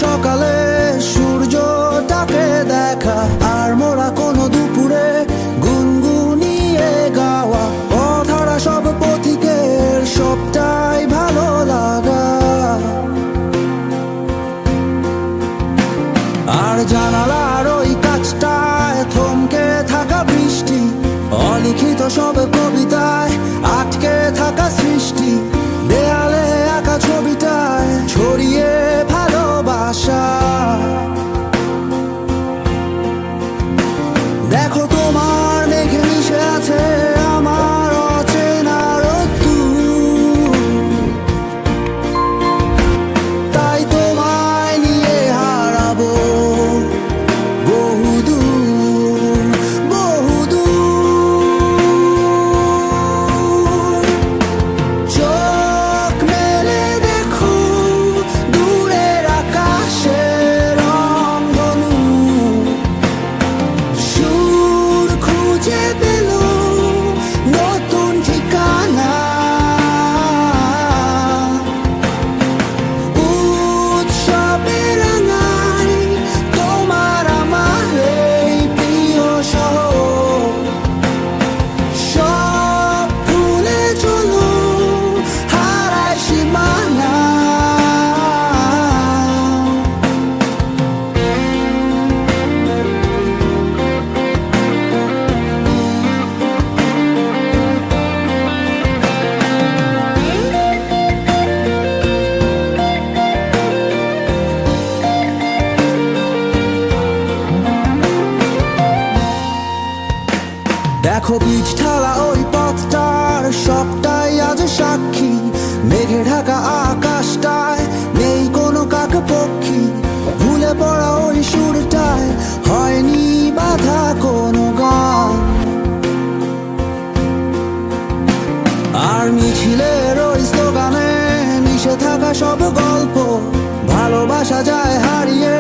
সকালে সূর্যটাকে দেখা, আর মোরা কোনো দুপুরে গুনগুনিয়ে গাওয়া অধরা সব পথিকের সবটাই ভালো লাগা। আর জানালার ওই কাছটায় থমকে থাকা বৃষ্টি, অলিখিত সব কবিতায় আটকে থাকা সৃষ্টি, দেয়ালে আঁকা ছবিটায় ছড়িয়ে ভালোবাসা। দেখো তোমার মেঘে মিশে আছে আমার অচেনা রোদ্দুর, তাই তোমায় নিয়ে হারাবো বহুদূর বহুদূর। চোখ মেলে দেখো দূরের আকাশের রংধনু, সুর খুঁজে পেল নতুন ঠিকানা। উৎসবে রাঙাই তোমার আমার এই প্রিয় শহর, সব ভুলে চলো হারায় সীমানা। দেখো বীজ ঢালা ওই পথটার সবটাই আজ সাক্ষী, মেঘে ঢাকা আকাশটায় নেই কোনো কাক পক্ষী, ভুলে পড়া ওই সুরটায় হয়নি বাধা কোনো গান। আর মিছিলের ওই স্লোগানে মিশে থাকা সব গল্প, ভালোবাসা যায় হারিয়ে